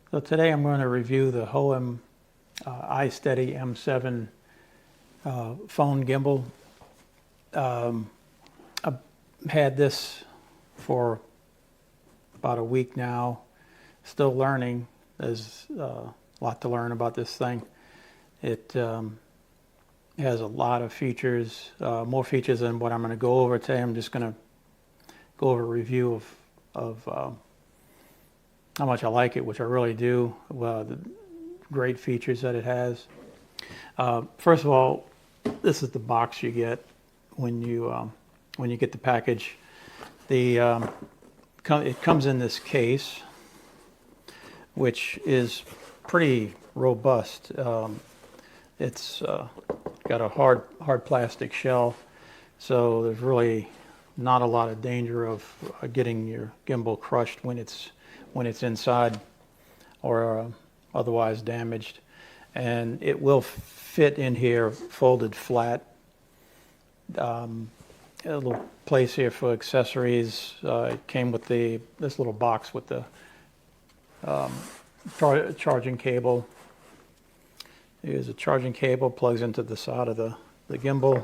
So today I'm going to review the Hohem iSteady M7 phone gimbal. I've had this for about a week now, still learning. There's a lot to learn about this thing. It has a lot of features, more features than what I'm going to go over today. I'm just going to go over a review of how much I like it, which I really do. The great features that it has. First of all, this is the box you get when you get the package. It comes in this case, which is pretty robust. It's got a hard plastic shell, so there's really not a lot of danger of getting your gimbal crushed when it's inside or otherwise damaged. And it will fit in here folded flat. A little place here for accessories. It came with this little box with the charging cable. Here's a charging cable, plugs into the side of the gimbal.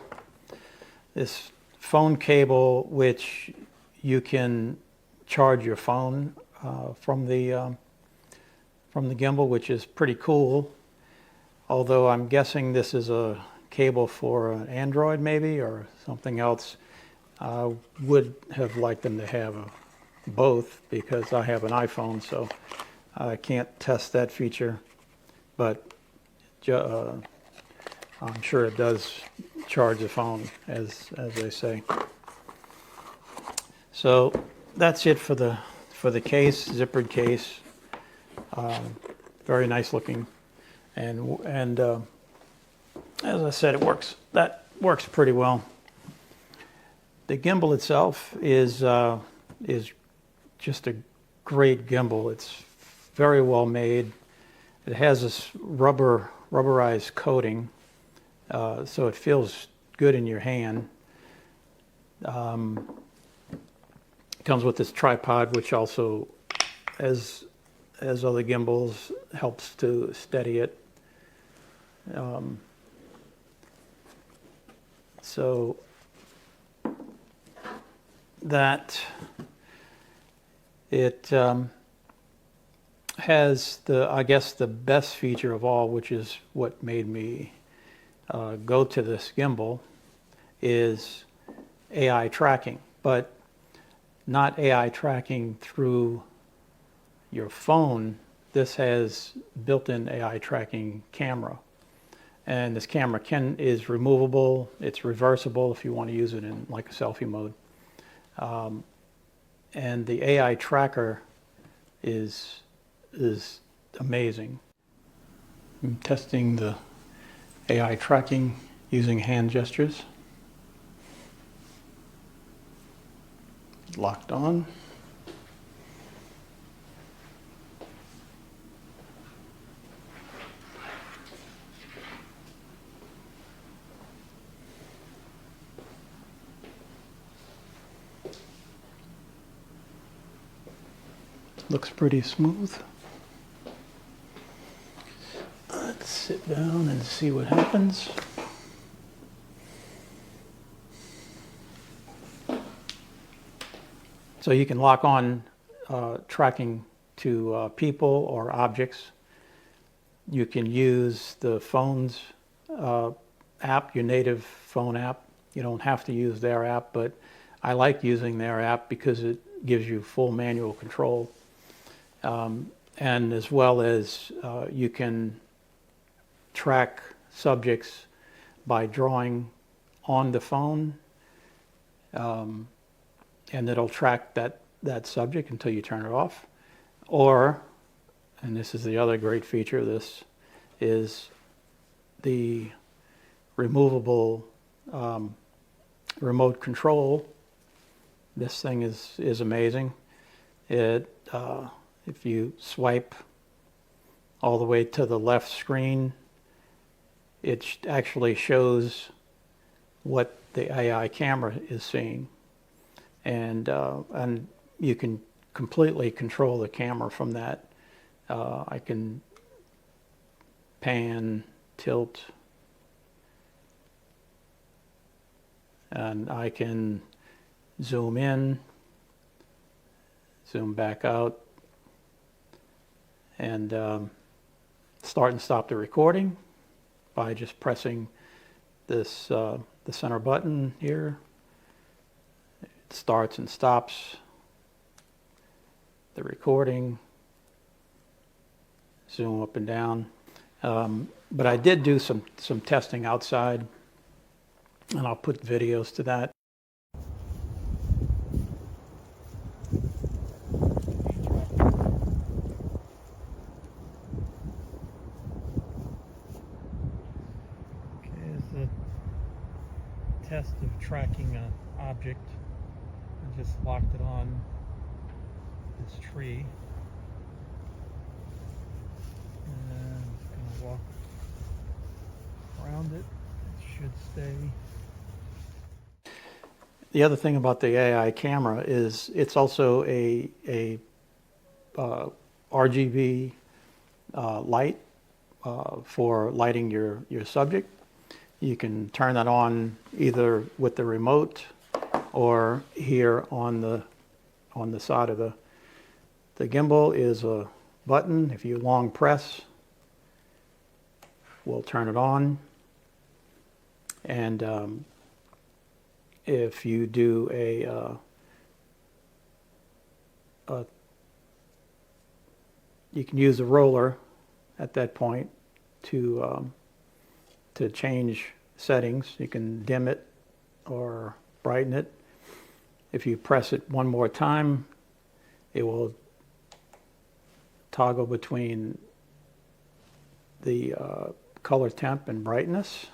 This phone cable, which you can charge your phone from the gimbal, which is pretty cool. Although I'm guessing this is a cable for an Android maybe or something else. I would have liked them to have both because I have an iPhone, so I can't test that feature, but I'm sure it does charge the phone, as they say. So that's it for the case, zippered case. Very nice looking, and as I said, that works pretty well. The gimbal itself is just a great gimbal. It's very well made. It has this rubberized coating, so it feels good in your hand. It comes with this tripod, which also, as other gimbals, helps to steady it. So that it has I guess the best feature of all, which is what made me go to this gimbal, is AI tracking, but not AI tracking through your phone. This has built-in AI tracking camera, and this camera is removable. It's reversible if you want to use it in like a selfie mode. And the AI tracker is amazing. I'm testing the AI tracking using hand gestures. Locked on. Looks pretty smooth. Let's sit down and see what happens. So you can lock on tracking to people or objects. You can use the phone's app, your native phone app. You don't have to use their app, but I like using their app because it gives you full manual control. And as well as you can track subjects by drawing on the phone, and it'll track that subject until you turn it off. Or, and this is the other great feature of this, is the removable remote control. This thing is amazing. If you swipe all the way to the left screen, it actually shows what the AI camera is seeing, and you can completely control the camera from that. I can pan, tilt, and I can zoom in, zoom back out, and start and stop the recording by just pressing this the center button here. It starts and stops the recording. Zoom up and down. But I did do some testing outside, and I'll put videos to that. Okay, here's the test of tracking an object. I just locked it on this tree. And I'm just going to walk around it. It should stay. The other thing about the AI camera is it's also a RGB light for lighting your subject. You can turn that on either with the remote or here on the side of the gimbal is a button. If you long press, we'll turn it on. And if you do you can use a roller at that point to change settings. You can dim it or brighten it. If you press it one more time, it will toggle between the color temp and brightness.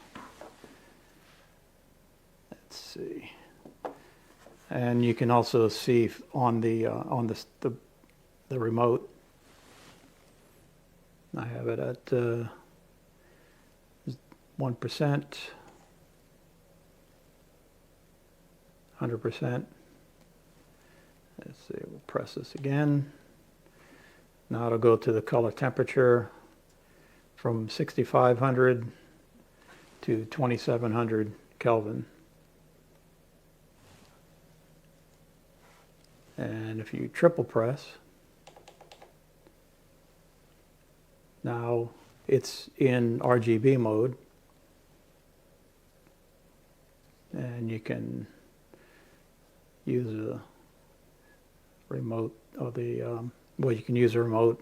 Let's see. And you can also see on the remote. I have it at 1%, 100%. Let's see, we'll press this again. Now it'll go to the color temperature from 6,500 to 2,700 Kelvin. And if you triple press, now it's in RGB mode. And you can use a remote or well, you can use a remote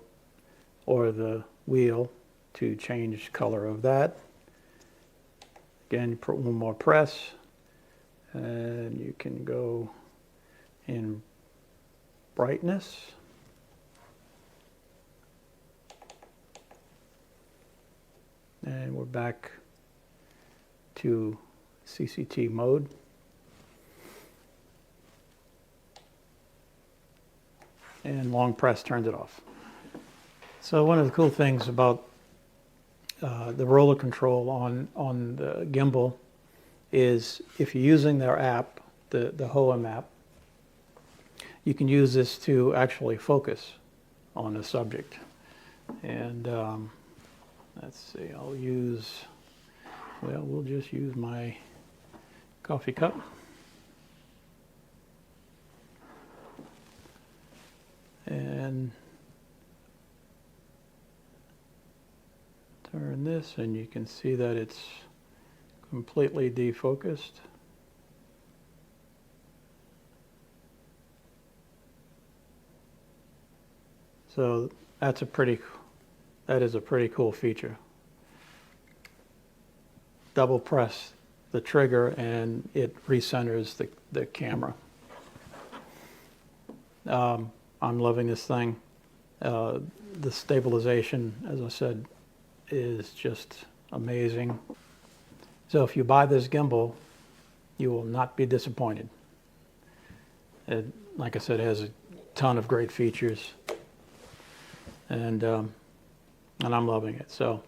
or the wheel to change color of that. Again, you put one more press and you can go in brightness. And we're back to CCT mode. And long press turns it off. So one of the cool things about the roller control on the gimbal is if you're using their app, the Hohem app, you can use this to actually focus on a subject. And let's see, we'll just use my coffee cup. And turn this, and you can see that it's completely defocused. So that is a pretty cool feature. Double press the trigger and it recenters the camera. I'm loving this thing. The stabilization, as I said, is just amazing. So if you buy this gimbal, you will not be disappointed. It, like I said, has a ton of great features, and I'm loving it. So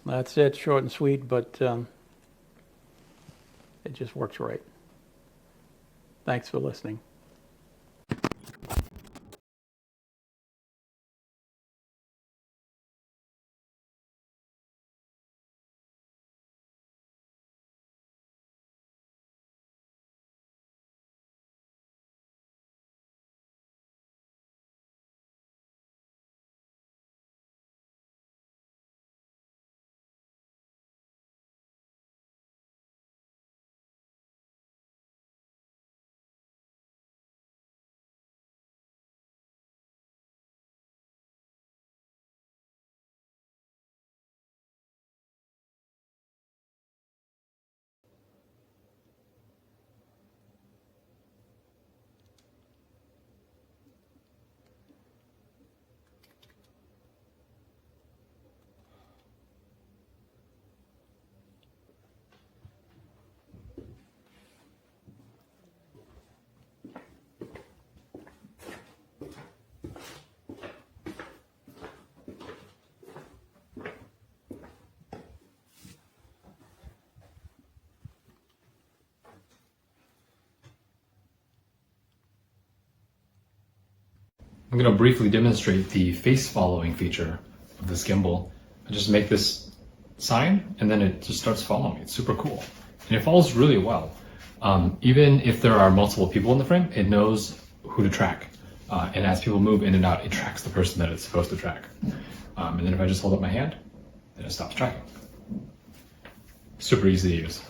that's it, short and sweet, but it just works right. Thanks for listening. I'm going to briefly demonstrate the face following feature of this gimbal. I just make this sign and then it just starts following me. It's super cool. And it follows really well. Even if there are multiple people in the frame, it knows who to track. And as people move in and out, it tracks the person that it's supposed to track. And then if I just hold up my hand, then it stops tracking. Super easy to use.